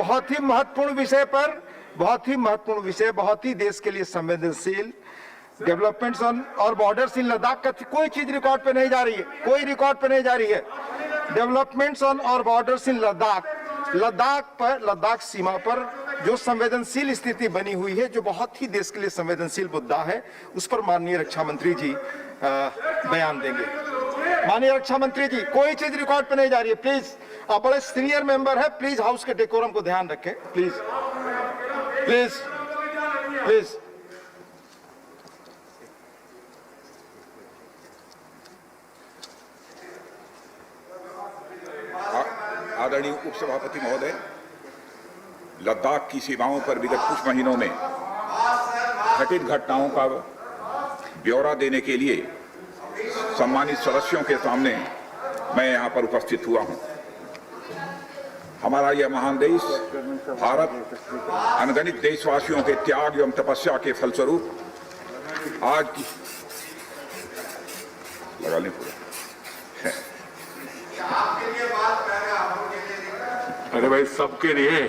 बहुत ही महत्वपूर्ण विषय पर, बहुत ही महत्वपूर्ण विषय, बहुत ही देश के लिए संवेदनशील डेवलपमेंट्स ऑन और बॉर्डर्स इन लद्दाख का कोई चीज रिकॉर्ड पे नहीं जा रही है, कोई रिकॉर्ड पे नहीं जा रही है। डेवलपमेंट्स ऑन और बॉर्डर्स इन लद्दाख सीमा पर जो संवेदनशील स्थिति बनी हुई है, जो बहुत ही देश के लिए संवेदनशील मुद्दा है, उस पर माननीय रक्षा मंत्री जी बयान देंगे। माननीय रक्षा मंत्री जी, कोई चीज रिकॉर्ड पे नहीं जा रही है। प्लीज, आप बड़े सीनियर मेंबर है, प्लीज हाउस के डेकोरम को ध्यान रखें। Please please please. आदरणीय उपसभापति महोदय, लद्दाख की सीमाओं पर विगत कुछ महीनों में घटित घटनाओं का ब्यौरा देने के लिए सम्मानित सदस्यों के सामने मैं यहां पर उपस्थित हुआ हूं। हमारा यह महान देश भारत अनगिनत देशवासियों के त्याग एवं तपस्या के फलस्वरूप आज की लगा लें पूरा। अरे भाई, सबके लिए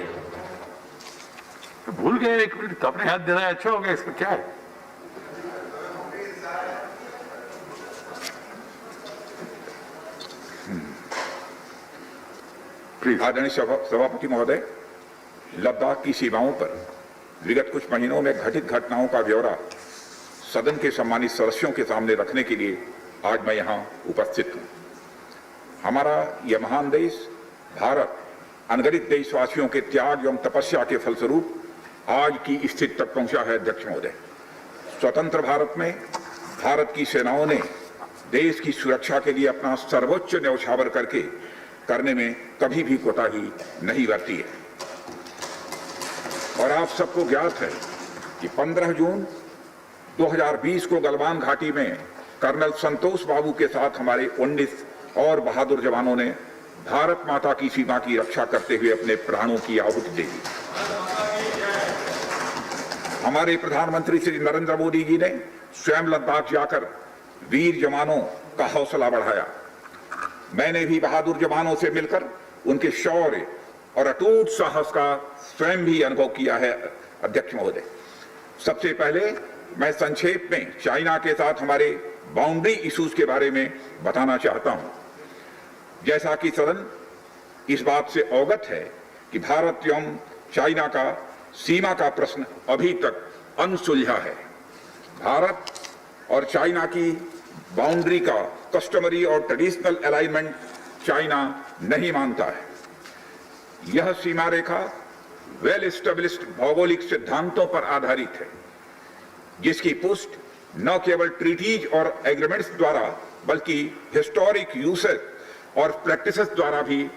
भूल गए, एक मिनट तो अपने हाथ देना है, अच्छा हो गया, इसमें क्या है। आदरणीय सभापति महोदय, लद्दाख की सीमाओं पर विगत कुछ महीनों में घटित घटनाओं का ब्यौरा सदन के सम्मानित सदस्यों के सामने रखने के लिए आज मैं यहां उपस्थित हूं। हमारा यह महान देश भारत अनगिनत देशवासियों के त्याग एवं तपस्या के फलस्वरूप आज की स्थिति तक पहुंचा है। अध्यक्ष महोदय, स्वतंत्र भारत में भारत की सेनाओं ने देश की सुरक्षा के लिए अपना सर्वोच्च न्यौछावर करने में कभी भी कोताही नहीं बरती है। और आप सबको ज्ञात है कि 15 जून 2020 को गलवान घाटी में कर्नल संतोष बाबू के साथ हमारे 19 और बहादुर जवानों ने भारत माता की सीमा की रक्षा करते हुए अपने प्राणों की आहुति दे दी। हमारे प्रधानमंत्री श्री नरेंद्र मोदी जी ने स्वयं लद्दाख जाकर वीर जवानों का हौसला बढ़ाया। मैंने भी बहादुर जवानों से मिलकर उनके शौर्य और अटूट साहस का स्वयं भी अनुभव किया है। अध्यक्ष महोदय, सबसे पहले मैं संक्षेप में चाइना के साथ हमारे बाउंड्री इश्यूज के बारे में बताना चाहता हूं। जैसा कि सदन इस बात से अवगत है कि भारत एवं चाइना का सीमा का प्रश्न अभी तक अनसुलझा है। भारत और चाइना की बाउंड्री का कस्टमरी और ट्रेडिशनल अलाइनमेंट चाइना नहीं मानता है। यह सीमा रेखा वेल एस्टेब्लिश्ड भौगोलिक सिद्धांतों पर आधारित है, जिसकी पुष्टि न केवल ट्रीटीज और एग्रीमेंट्स द्वारा बल्कि हिस्टोरिक यूसेज और प्रैक्टिसेस द्वारा भी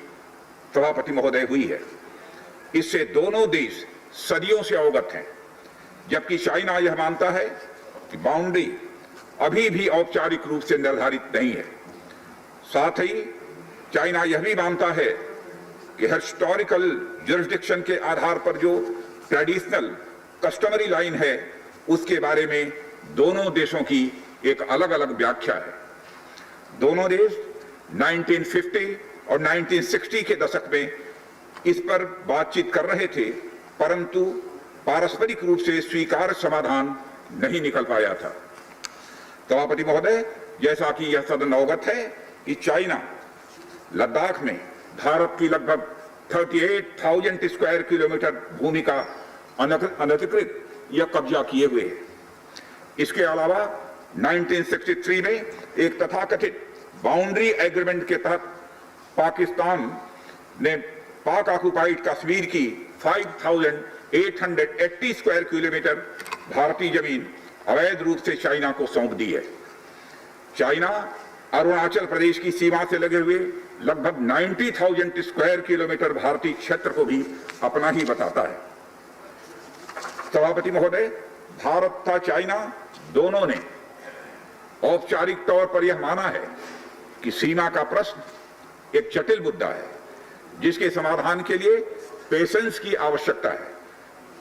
सभापति महोदय हुई है। इससे दोनों देश सदियों से अवगत हैं, जबकि चाइना यह मानता है कि बाउंड्री अभी भी औपचारिक रूप से निर्धारित नहीं है। साथ ही चाइना यह भी मानता है कि हिस्टोरिकल जुरिस्डिक्शन के आधार पर जो ट्रेडिशनल कस्टमरी लाइन है, उसके बारे में दोनों देशों की एक अलग अलग व्याख्या है। दोनों देश 1950 और 1960 के दशक में इस पर बातचीत कर रहे थे, परंतु पारस्परिक रूप से स्वीकार्य समाधान नहीं निकल पाया था। सभापति महोदय, जैसा कि यह सदन अवगत है कि चाइना लद्दाख में भारत की लगभग 38,000 स्क्वायर किलोमीटर भूमि का अनधिकृत यह कब्जा किए हुए है। इसके अलावा 1963 में एक तथाकथित बाउंड्री एग्रीमेंट के तहत पाकिस्तान ने पाक ऑक्युपाइड कश्मीर की 5,880 स्क्वायर किलोमीटर भारतीय जमीन अवैध रूप से चाइना को सौंप दी है। चाइना अरुणाचल प्रदेश की सीमा से लगे हुए लगभग 90,000 स्क्वायर किलोमीटर भारतीय क्षेत्र को भी अपना ही बताता है। सभापति महोदय, भारत तथा चाइना दोनों ने औपचारिक तौर पर यह माना है कि सीमा का प्रश्न एक जटिल मुद्दा है, जिसके समाधान के लिए पेशेंस की आवश्यकता है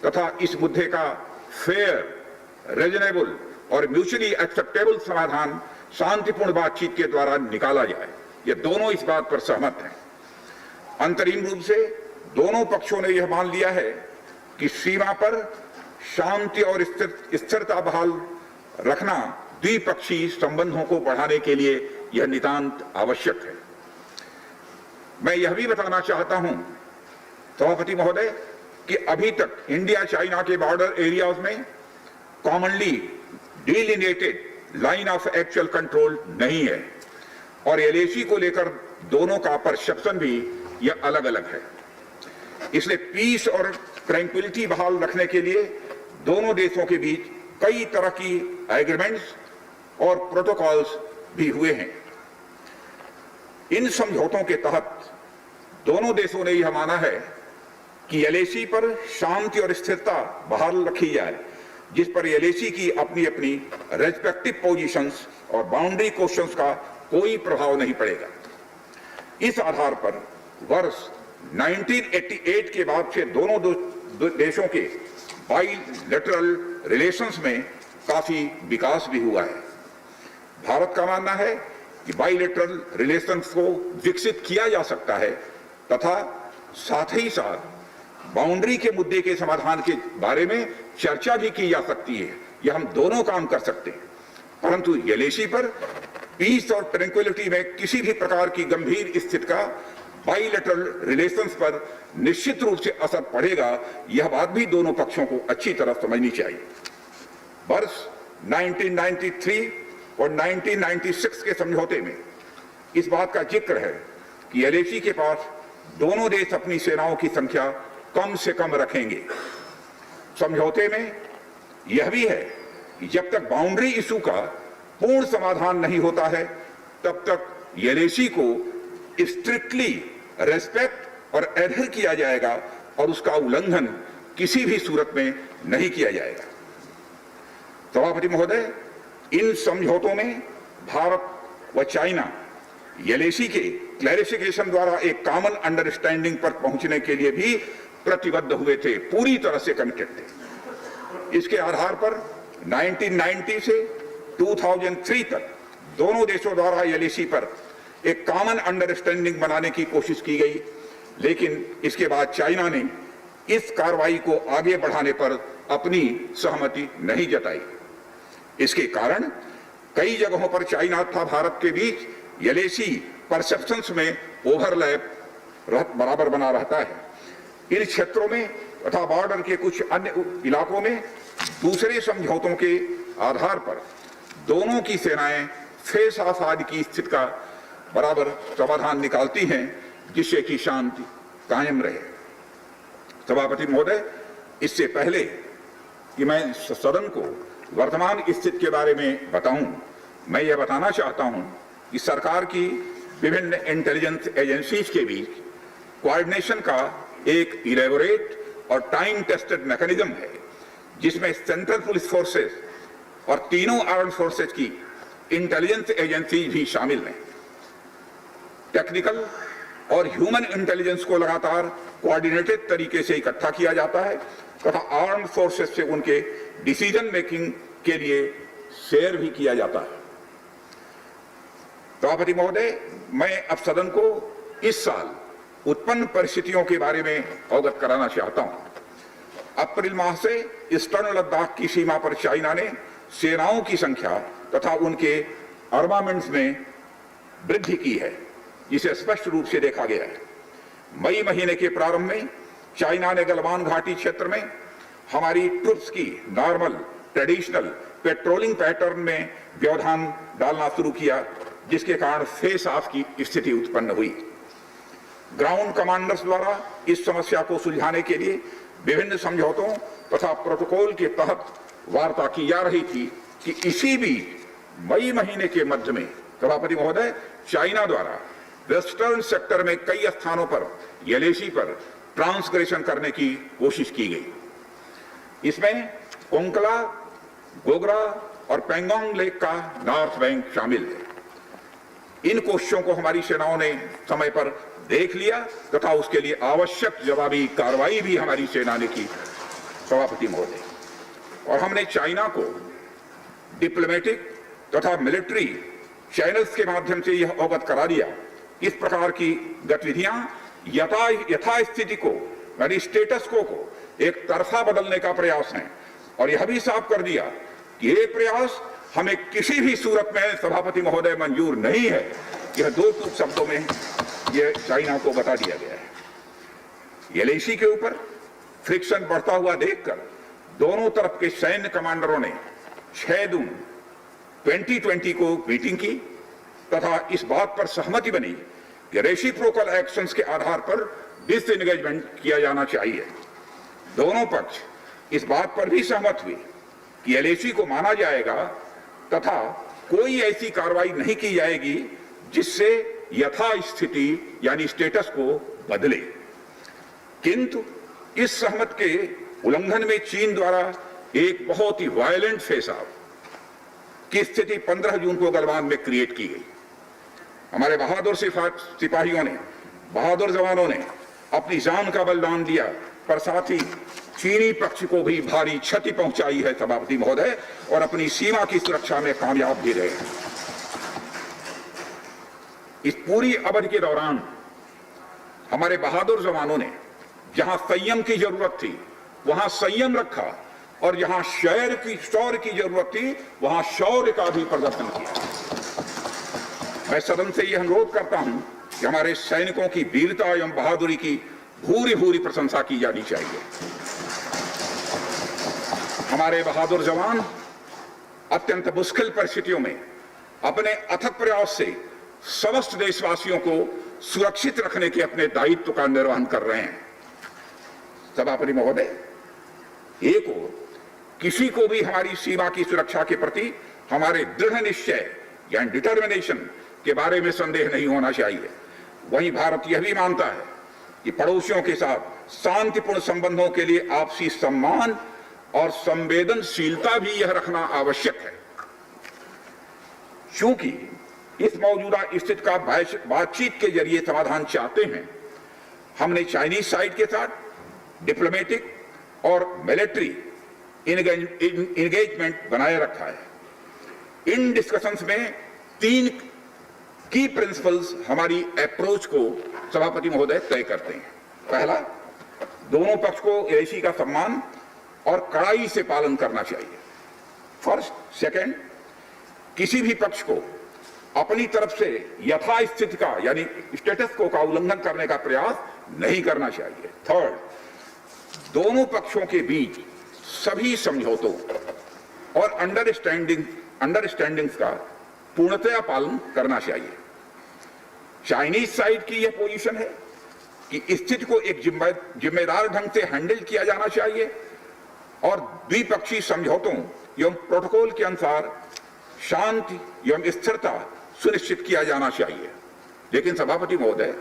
तथा इस मुद्दे का फेयर, रीजनेबल और म्यूचुअली एक्सेप्टेबल समाधान शांतिपूर्ण बातचीत के द्वारा निकाला जाए। ये दोनों इस बात पर सहमत हैं। अंतरिम रूप से दोनों पक्षों ने यह मान लिया है कि सीमा पर शांति और स्थिरता बहाल रखना द्विपक्षीय संबंधों को बढ़ाने के लिए यह नितांत आवश्यक है। मैं यह भी बताना चाहता हूं सभापति महोदय कि अभी तक इंडिया चाइना के बॉर्डर एरियाज में commonly delineated line of actual control नहीं है और एलएसी को लेकर दोनों का परसेप्शन भी यह अलग अलग है। इसलिए पीस और ट्रैंक्विलिटी बहाल रखने के लिए दोनों देशों के बीच कई तरह की एग्रीमेंट्स और प्रोटोकॉल्स भी हुए हैं। इन समझौतों के तहत दोनों देशों ने यह माना है कि एलएसी पर शांति और स्थिरता बहाल रखी जाए, जिस पर एलएसी की अपनी अपनी रेस्पेक्टिव पोजीशंस और बाउंड्री क्वेश्चंस का कोई प्रभाव नहीं पड़ेगा। इस आधार पर वर्ष 1988 के बाद से दोनों देशों के बाइलेटरल रिलेशंस में काफी विकास भी हुआ है। भारत का मानना है कि बाइलेटरल रिलेशंस को विकसित किया जा सकता है तथा साथ ही साथ बाउंड्री के मुद्दे के समाधान के बारे में चर्चा भी की जा सकती है। यह हम दोनों काम कर सकते हैं, परंतु एलएसी पर पीस और ट्रैंक्विलिटी में किसी भी प्रकार की गंभीर स्थिति का बाइलेटरल रिलेशंस पर निश्चित रूप से असर पड़ेगा, यह बात भी दोनों पक्षों को अच्छी तरह समझनी चाहिए। वर्ष 1993 और 1996 के समझौते में इस बात का जिक्र है कि एलएसी के पास दोनों देश अपनी सेनाओं की संख्या कम से कम रखेंगे। समझौते में यह भी है कि जब तक बाउंड्री इशू का पूर्ण समाधान नहीं होता है तब तक एलएसी को स्ट्रिक्टली रेस्पेक्ट और एडहर किया जाएगा और उसका उल्लंघन किसी भी सूरत में नहीं किया जाएगा। सभापति महोदय, इन समझौतों में भारत व चाइना एलएसी के क्लैरिफिकेशन द्वारा एक कॉमन अंडरस्टैंडिंग पर पहुंचने के लिए भी प्रतिबद्ध हुए थे, पूरी तरह से कमिटेड थे। इसके आधार पर 1990 से 2003 तक दोनों देशों द्वारा एलएसी पर एक कॉमन अंडरस्टैंडिंग बनाने की कोशिश की गई, लेकिन इसके बाद चाइना ने इस कार्रवाई को आगे बढ़ाने पर अपनी सहमति नहीं जताई। इसके कारण कई जगहों पर चाइना तथा भारत के बीच एलएसी परसेप्शंस में ओवरलैप बराबर बना रहता है। इन क्षेत्रों में तथा बॉर्डर के कुछ अन्य इलाकों में दूसरे समझौतों के आधार पर दोनों की सेनाएं फेस ऑफ आदि की स्थिति का बराबर समाधान निकालती हैं, जिससे कि शांति कायम रहे। सभापति महोदय, इससे पहले कि मैं सदन को वर्तमान स्थिति के बारे में बताऊं, मैं यह बताना चाहता हूं कि सरकार की विभिन्न इंटेलिजेंस एजेंसीज के बीच कोऑर्डिनेशन का एक इलेबोरेट और टाइम टेस्टेड मैकेनिज्म है, जिसमें सेंट्रल पुलिस फोर्सेस और तीनों आर्म्ड फोर्सेस की इंटेलिजेंस एजेंसी भी शामिल हैं। टेक्निकल और ह्यूमन इंटेलिजेंस को लगातार कोऑर्डिनेटेड तरीके से इकट्ठा किया जाता है तथा आर्म्ड फोर्सेस से उनके डिसीजन मेकिंग के लिए शेयर भी किया जाता है। सभापति महोदय, मैं अब सदन को इस साल उत्पन्न परिस्थितियों के बारे में अवगत कराना चाहता हूं। अप्रैल माह से ईस्टर्न लद्दाख की सीमा पर चाइना ने सेनाओं की संख्या तथा उनके आर्मामेंट्स में वृद्धि की है, जिसे स्पष्ट रूप से देखा गया है। मई महीने के प्रारंभ में चाइना ने गलवान घाटी क्षेत्र में हमारी ट्रुप्स की नॉर्मल ट्रेडिशनल पेट्रोलिंग पैटर्न में व्यवधान डालना शुरू किया, जिसके कारण फेस ऑफ की स्थिति उत्पन्न हुई। ग्राउंड कमांडर्स द्वारा इस समस्या को सुलझाने के लिए विभिन्न समझौतों तथा प्रोटोकॉल के तहत वार्ता की जा रही थी कि इसी बीच मई महीने के मध्य में सभापति महोदय, चाइना द्वारा वेस्टर्न सेक्टर में कई स्थानों पर एलएसी पर ट्रांसग्रेशन करने की कोशिश की गई। इसमें कोंकला, गोगरा और पेंगोंग लेक का नॉर्थ बैंक शामिल है। इन कोशिशों को हमारी सेनाओं ने समय पर देख लिया तथा उसके लिए आवश्यक जवाबी कार्रवाई भी हमारी सेना ने की सभापति महोदय, और हमने चाइना को डिप्लोमेटिक तथा मिलिट्री चैनल्स के माध्यम से यह अवगत करा दिया इस प्रकार की गतिविधियां यथास्थिति को यानी स्टेटस को एक तरफा बदलने का प्रयास है। और यह भी साफ कर दिया कि ये प्रयास हमें किसी भी सूरत में सभापति महोदय मंजूर नहीं है। यह दो टूक शब्दों में यह चाइना को बता दिया गया है। एलएसी के ऊपर फ्रिक्शन बढ़ता हुआ देखकर दोनों तरफ के सैन्य कमांडरों ने 6 जून 2020 को मीटिंग की तथा इस बात पर सहमति बनी कि रेसिप्रोकल एक्शंस के आधार पर डिसएंगेजमेंट किया जाना चाहिए। दोनों पक्ष इस बात पर भी सहमत हुए कि एलएसी को माना जाएगा तथा कोई ऐसी कार्रवाई नहीं की जाएगी जिससे यथास्थिति यानी स्टेटस को बदले। किंतु इस सहमति के उल्लंघन में चीन द्वारा एक बहुत ही वायलेंट फेस ऑफ की स्थिति 15 जून को गलवान में क्रिएट की गई। हमारे बहादुर सिपाहियों ने, बहादुर जवानों ने अपनी जान का बलिदान दिया, पर साथ ही चीनी पक्ष को भी भारी क्षति पहुंचाई है सभापति महोदय, और अपनी सीमा की सुरक्षा में कामयाब भी रहे। इस पूरी अवधि के दौरान हमारे बहादुर जवानों ने जहां संयम की जरूरत थी वहां संयम रखा, और जहां शौर्य की जरूरत थी वहां शौर्य का भी प्रदर्शन किया। मैं सदन से यह अनुरोध करता हूं कि हमारे सैनिकों की वीरता एवं बहादुरी की भूरी भूरी प्रशंसा की जानी चाहिए। हमारे बहादुर जवान अत्यंत मुश्किल परिस्थितियों में अपने अथक प्रयास से समस्त देशवासियों को सुरक्षित रखने के अपने दायित्व का निर्वहन कर रहे हैं। सभापति महोदय, एक और किसी को भी हमारी सीमा की सुरक्षा के प्रति हमारे दृढ़ निश्चय यानी डिटर्मिनेशन के बारे में संदेह नहीं होना चाहिए। वहीं भारत यह भी मानता है कि पड़ोसियों के साथ शांतिपूर्ण संबंधों के लिए आपसी सम्मान और संवेदनशीलता भी यह रखना आवश्यक है। चूंकि इस मौजूदा स्थिति का बातचीत के जरिए समाधान चाहते हैं, हमने चाइनीज साइड के साथ डिप्लोमेटिक और मिलिट्री एंगेजमेंट बनाए रखा है। इन डिस्कशंस में 3 की प्रिंसिपल्स हमारी अप्रोच को सभापति महोदय तय करते हैं। पहला, दोनों पक्ष को एलएसी का सम्मान और कड़ाई से पालन करना चाहिए। फर्स्ट। सेकंड, किसी भी पक्ष को अपनी तरफ से यथास्थिति का यानी स्टेटस को का उल्लंघन करने का प्रयास नहीं करना चाहिए। थर्ड, दोनों पक्षों के बीच सभी समझौतों और अंडरस्टैंडिंग्स का पूर्णतया पालन करना चाहिए। चाइनीज साइड की यह पोजीशन है कि स्थिति को एक जिम्मेदार ढंग से हैंडल किया जाना चाहिए और द्विपक्षीय समझौतों एवं प्रोटोकॉल के अनुसार शांति एवं स्थिरता सुनिश्चित किया जाना चाहिए। लेकिन सभापति महोदय,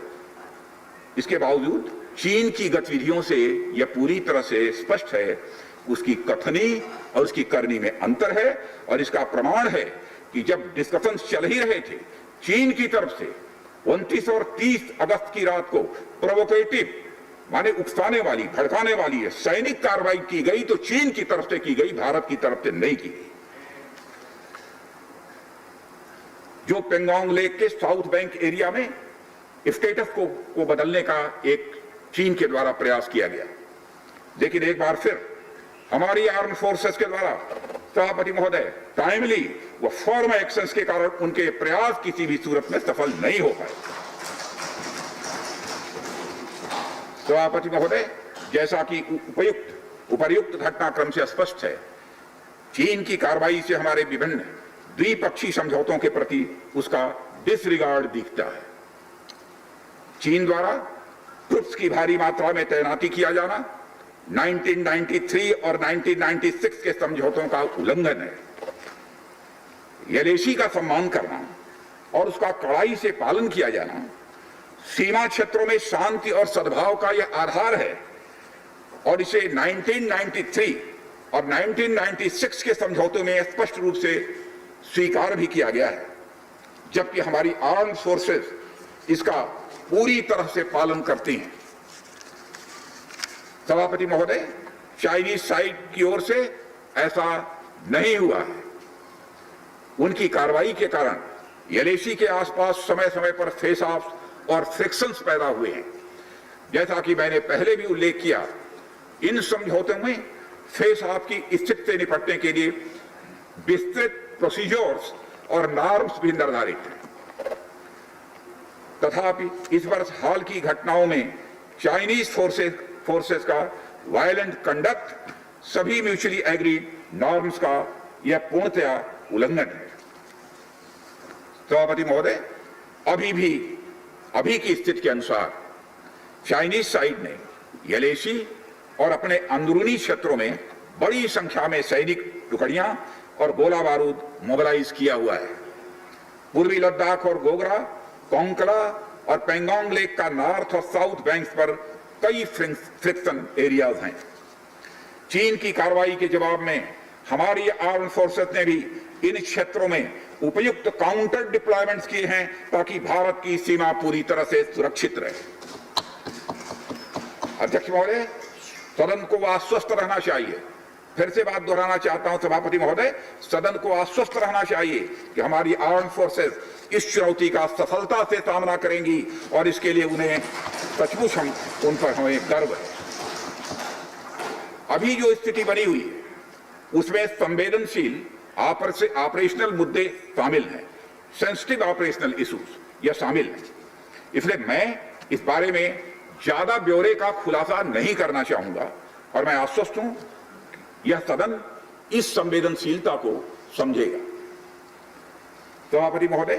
इसके बावजूद चीन की गतिविधियों से यह पूरी तरह से स्पष्ट है, उसकी कथनी और उसकी करनी में अंतर है। और इसका प्रमाण है कि जब डिस्कशन चल ही रहे थे, चीन की तरफ से 29 और 30 अगस्त की रात को प्रोवोकेटिव माने उकसाने वाली, भड़काने वाली सैनिक कार्रवाई की गई, तो चीन की तरफ से की गई, भारत की तरफ से नहीं की गई। जो पेंगोंग लेक के साउथ बैंक एरिया में स्टेटस को बदलने का एक चीन के द्वारा प्रयास किया गया। लेकिन एक बार फिर हमारी आर्म फोर्सेस के द्वारा सभापति महोदय टाइमली व फॉर्म एक्शंस के कारण उनके प्रयास किसी भी सूरत में सफल नहीं हो पाए। सभापति महोदय, जैसा कि उपर्युक्त घटनाक्रम से स्पष्ट है, चीन की कार्रवाई से हमारे विभिन्न द्विपक्षीय समझौतों के प्रति उसका डिसरिगार्ड दिखता है। चीन द्वारा ट्रुप्स की भारी मात्रा में तैनाती किया जाना 1993 और 1996 के समझौतों का उल्लंघन है। एलएसी का सम्मान करना और उसका कड़ाई से पालन किया जाना सीमा क्षेत्रों में शांति और सद्भाव का यह आधार है और इसे 1993 और 1996 के समझौतों में स्पष्ट रूप से स्वीकार भी किया गया है, जबकि हमारी आर्म फोर्सेस इसका पूरी तरह से पालन करती हैं। सभापति महोदय, चाइनीज साइड की ओर से ऐसा नहीं हुआ है। उनकी कार्रवाई के कारण एलएसी के आसपास समय समय पर फेस ऑफ और फ्रिक्शंस पैदा हुए हैं। जैसा कि मैंने पहले भी उल्लेख किया, इन समझौतों में फेस ऑफ की स्थिति से निपटने के लिए विस्तृत प्रोसीजर्स और नॉर्म्स भी निर्धारित हैं। तथापि इस वर्ष हाल की घटनाओं में चाइनीज फोर्सेस का वायलेंट कंडक्ट सभी म्यूचुअली एग्रीड नॉर्म्स का यह पूर्णतया उल्लंघन है। सभापति महोदय, अभी की स्थिति के अनुसार चाइनीज साइड ने यलेशी और अपने अंदरूनी क्षेत्रों में बड़ी संख्या में सैनिक टुकड़ियां और गोला बारूद मोबिलाइज किया हुआ है। पूर्वी लद्दाख और गोगरा, कोंकला और पेंगोंग लेक का नॉर्थ और साउथ बैंक्स पर कई फ्रिक्शन एरियाज हैं। चीन की कार्रवाई के जवाब में हमारी आर्म्ड फोर्सेस ने भी इन क्षेत्रों में उपयुक्त काउंटर डिप्लॉयमेंट्स किए हैं ताकि भारत की सीमा पूरी तरह से सुरक्षित रहे। अध्यक्ष महोदय, सदन को आश्वस्त रहना चाहिए, फिर से बात दोहराना चाहता हूं सभापति महोदय, सदन को आश्वस्त रहना चाहिए कि हमारी आर्म्ड फोर्सेस इस चुनौती का सफलता से सामना करेंगी और इसके लिए उन्हें सचमुच उन पर हमें गर्व है। अभी जो स्थिति बनी हुई है उसमें संवेदनशील ऑपरेशनल मुद्दे शामिल हैं, सेंसिटिव ऑपरेशनल इश्यूज यह शामिल है। इसलिए मैं इस बारे में ज्यादा ब्यौरे का खुलासा नहीं करना चाहूंगा और मैं आश्वस्त हूं यह सदन इस संवेदनशीलता को समझेगा। सभापति महोदय,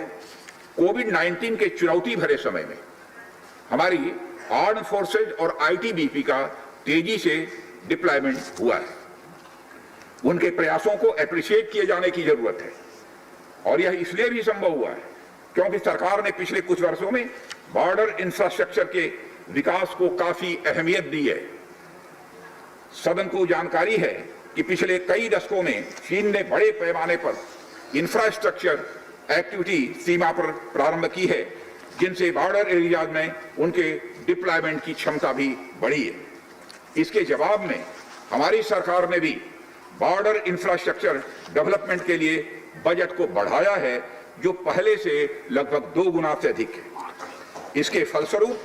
कोविड-19 के चुनौती भरे समय में हमारी आर्म्ड फोर्सेज और आईटीबीपी का तेजी से डिप्लॉयमेंट हुआ है। उनके प्रयासों को एप्रिशिएट किए जाने की जरूरत है और यह इसलिए भी संभव हुआ है क्योंकि सरकार ने पिछले कुछ वर्षों में बॉर्डर इंफ्रास्ट्रक्चर के विकास को काफी अहमियत दी है। सदन को जानकारी है कि पिछले कई दशकों में चीन ने बड़े पैमाने पर इंफ्रास्ट्रक्चर एक्टिविटी सीमा पर प्रारंभ की है, जिनसे बॉर्डर एरियाज में उनके डिप्लॉयमेंट की क्षमता भी बढ़ी है। इसके जवाब में हमारी सरकार ने भी बॉर्डर इंफ्रास्ट्रक्चर डेवलपमेंट के लिए बजट को बढ़ाया है, जो पहले से लगभग 2 गुना से अधिक है। इसके फलस्वरूप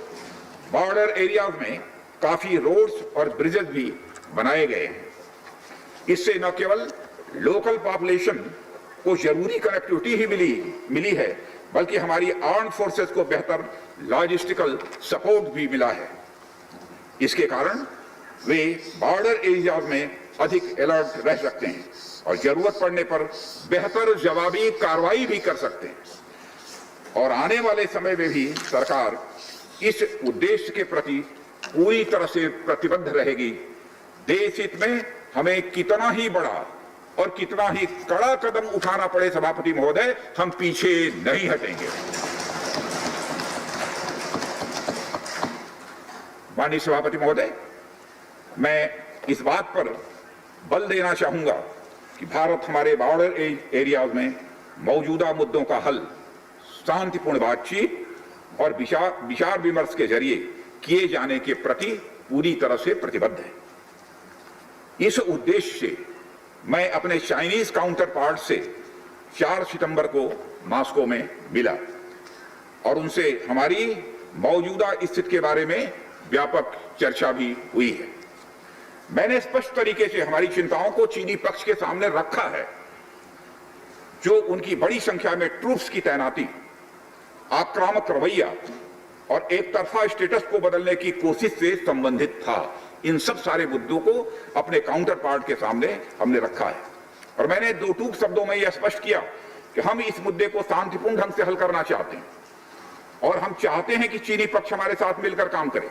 बॉर्डर एरियाज में काफी रोड्स और ब्रिजेस भी बनाए गए हैं। इससे न केवल लोकल पॉपुलेशन को जरूरी कनेक्टिविटी ही मिली है, बल्कि हमारी आर्म्ड फोर्सेस को बेहतर लॉजिस्टिकल सपोर्ट भी मिला है। इसके कारण वे बॉर्डर एरियाज में अधिक अलर्ट रह सकते हैं और जरूरत पड़ने पर बेहतर जवाबी कार्रवाई भी कर सकते हैं। और आने वाले समय में भी सरकार इस उद्देश्य के प्रति पूरी तरह से प्रतिबद्ध रहेगी। देश हित में हमें कितना ही बड़ा और कितना ही कड़ा कदम उठाना पड़े सभापति महोदय, हम पीछे नहीं हटेंगे। माननीय सभापति महोदय, मैं इस बात पर बल देना चाहूंगा कि भारत हमारे बॉर्डर एरियाज में मौजूदा मुद्दों का हल शांतिपूर्ण बातचीत और विचार विमर्श के जरिए किए जाने के प्रति पूरी तरह से प्रतिबद्ध है। इस उद्देश्य से मैं अपने चाइनीज काउंटर पार्ट से 4 सितंबर को मॉस्को में मिला और उनसे हमारी मौजूदा स्थिति के बारे में व्यापक चर्चा भी हुई है। मैंने स्पष्ट तरीके से हमारी चिंताओं को चीनी पक्ष के सामने रखा है, जो उनकी बड़ी संख्या में ट्रूप्स की तैनाती, आक्रामक रवैया और एक तरफा स्टेटस को बदलने की कोशिश से संबंधित था। इन सब सारे मुद्दों को अपने काउंटर पार्ट के सामने हमने रखा है और मैंने 2 टूक शब्दों में यह स्पष्ट किया कि हम इस मुद्दे को शांतिपूर्ण ढंग से हल करना चाहते हैं और हम चाहते हैं कि चीनी पक्ष हमारे साथ मिलकर काम करे।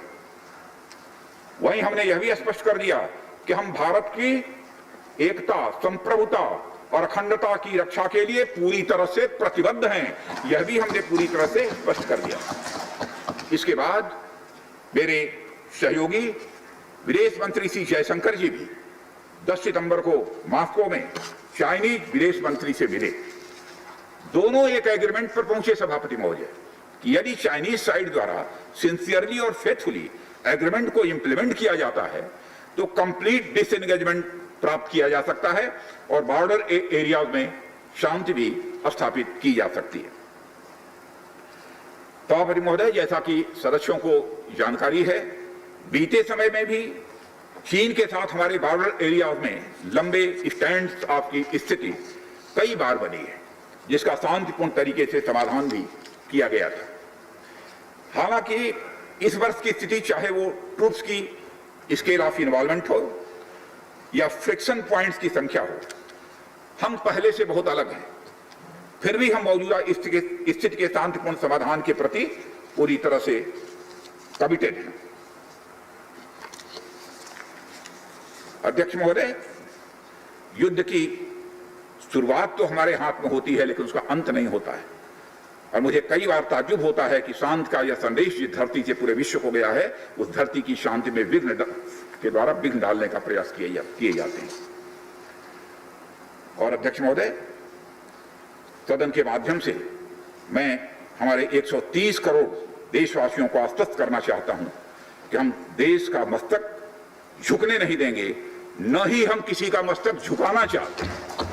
वहीं हमने यह भी स्पष्ट कर दिया कि हम भारत की एकता, संप्रभुता और अखंडता की रक्षा के लिए पूरी तरह से प्रतिबद्ध हैं। यह भी हमने पूरी तरह से स्पष्ट कर दिया। इसके बाद मेरे सहयोगी विदेश मंत्री श्री जयशंकर जी भी 10 सितंबर को मॉस्को में चाइनीज विदेश मंत्री से मिले। दोनों एक एग्रीमेंट पर पहुंचे सभापति महोदय कि यदि चाइनीज साइड द्वारा सिंसियरली और फेथफुली एग्रीमेंट को इंप्लीमेंट किया जाता है तो कंप्लीट डिसएंगेजमेंट प्राप्त किया जा सकता है और बॉर्डर एरियाज में शांति भी स्थापित की जा सकती है। सभापति महोदय, जैसा कि सदस्यों को जानकारी है, बीते समय में भी चीन के साथ हमारे बॉर्डर एरिया में लंबे स्टैंड ऑफ की स्थिति कई बार बनी है, जिसका शांतिपूर्ण तरीके से समाधान भी किया गया था। हालांकि इस वर्ष की स्थिति, चाहे वो ट्रूप्स की स्केल ऑफ इन्वॉल्वमेंट हो या फ्रिक्शन पॉइंट्स की संख्या हो, हम पहले से बहुत अलग हैं। फिर भी हम मौजूदा स्थिति के शांतिपूर्ण समाधान के प्रति पूरी तरह से कमिटेड हैं। अध्यक्ष महोदय, युद्ध की शुरुआत तो हमारे हाथ में होती है, लेकिन उसका अंत नहीं होता है। और मुझे कई बार ताज्जुब होता है कि शांति का यह संदेश जिस धरती से पूरे विश्व को गया है, उस धरती की शांति में विघ्न के द्वारा विघ्न डालने का प्रयास किए जाते हैं। और अध्यक्ष महोदय, सदन के माध्यम से मैं हमारे 130 करोड़ देशवासियों को आश्वस्त करना चाहता हूं कि हम देश का मस्तक झुकने नहीं देंगे, न ही हम किसी का मस्तक झुकाना चाहते हैं।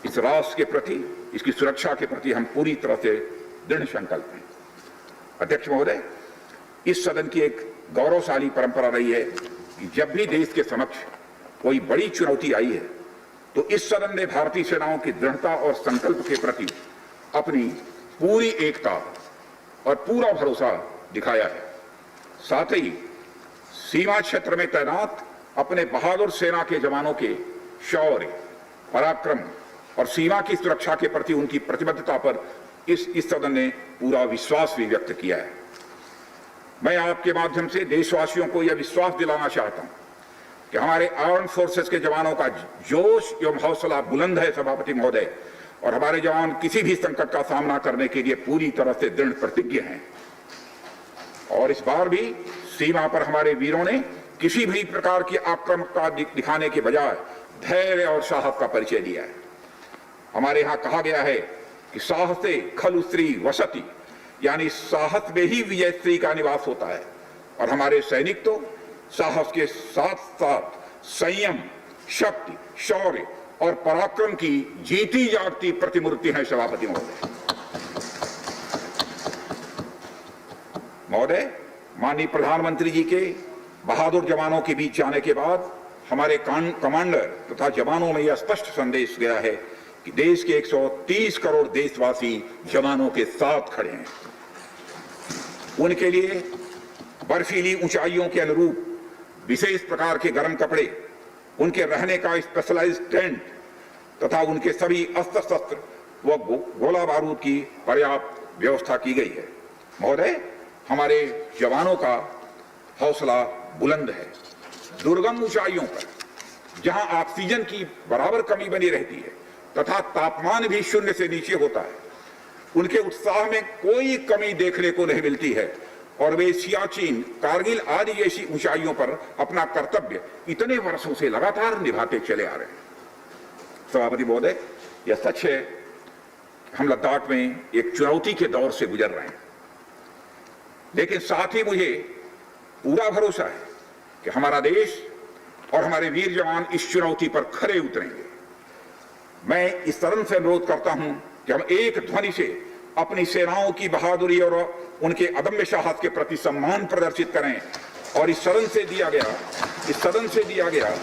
इस राष्ट्र के प्रति, इसकी सुरक्षा के प्रति हम पूरी तरह से दृढ़ संकल्प हैं। अध्यक्ष महोदय, इस सदन की एक गौरवशाली परंपरा रही है कि जब भी देश के समक्ष कोई बड़ी चुनौती आई है, तो इस सदन ने भारतीय सेनाओं की दृढ़ता और संकल्प के प्रति अपनी पूरी एकता और पूरा भरोसा दिखाया है। साथ ही सीमा क्षेत्र में तैनात अपने बहादुर सेना के जवानों के शौर्य, पराक्रम और सीमा की सुरक्षा के प्रति उनकी प्रतिबद्धता पर इस सदन ने पूरा विश्वास भी व्यक्त किया है। मैं आपके माध्यम से देशवासियों को यह विश्वास दिलाना चाहता हूं कि हमारे आर्म्ड फोर्सेस के जवानों का जोश एवं हौसला बुलंद है सभापति महोदय, और हमारे जवान किसी भी संकट का सामना करने के लिए पूरी तरह से दृढ़ प्रतिज्ञ हैं। और इस बार भी सीमा पर हमारे वीरों ने किसी भी प्रकार की आक्रामकता दिखाने के बजाय धैर्य और साहस का परिचय दिया है। हमारे यहाँ कहा गया है कि साहसे खलु स्त्री वसति, यानी साहस में ही विजय स्त्री का निवास होता है। और हमारे सैनिक तो साहस के साथ साथ संयम, शक्ति, शौर्य और पराक्रम की जीती जागती प्रतिमूर्ति है सभापति महोदय। महोदय, माननीय प्रधानमंत्री जी के बहादुर जवानों के बीच जाने के बाद हमारे कमांडर तथा जवानों में यह स्पष्ट संदेश गया है कि देश के 130 करोड़ देशवासी जवानों के साथ खड़े हैं। उनके लिए बर्फीली ऊंचाइयों के अनुरूप विशेष प्रकार के गर्म कपड़े, उनके रहने का स्पेशलाइज्ड टेंट तथा उनके सभी अस्त्र शस्त्र व गोला बारूद की पर्याप्त व्यवस्था की गई है। महोदय, हमारे जवानों का हौसला बुलंद है। दुर्गम ऊंचाइयों पर जहां ऑक्सीजन की बराबर कमी बनी रहती है तथा तापमान भी शून्य से नीचे होता है, उनके उत्साह में कोई कमी देखने को नहीं मिलती है और वे सियाचिन, कारगिल आदि जैसी ऊंचाइयों पर अपना कर्तव्य इतने वर्षों से लगातार निभाते चले आ रहे हैं। सभापति महोदय, यह सच है हम लद्दाख में एक चुनौती के दौर से गुजर रहे हैं, लेकिन साथ ही मुझे पूरा भरोसा है कि हमारा देश और हमारे वीर जवान इस चुनौती पर खरे उतरेंगे। मैं इस सदन से अनुरोध करता हूं कि हम एक ध्वनि से अपनी सेनाओं की बहादुरी और उनके अदम्य साहस के प्रति सम्मान प्रदर्शित करें और इस सदन से दिया गया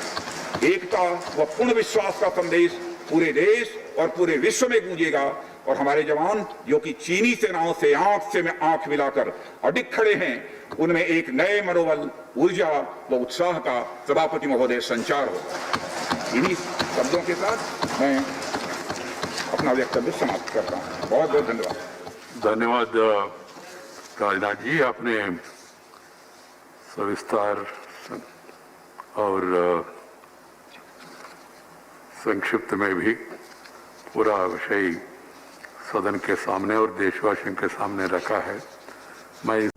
एकता व पूर्ण विश्वास का संदेश पूरे देश और पूरे विश्व में गूंजेगा और हमारे जवान जो कि चीनी सेनाओं से आंख मिलाकर अडिग खड़े हैं, उनमें एक नए मनोबल, ऊर्जा व उत्साह का सभापति महोदय संचार होगा। इन्हीं शब्दों के साथ मैं अपना वक्तव्य समाप्त करता हूँ। बहुत बहुत धन्यवाद। धन्यवाद राजनाथ जी, आपने सविस्तार और संक्षिप्त में भी पूरा विषय सदन के सामने और देशवासियों के सामने रखा है। मैं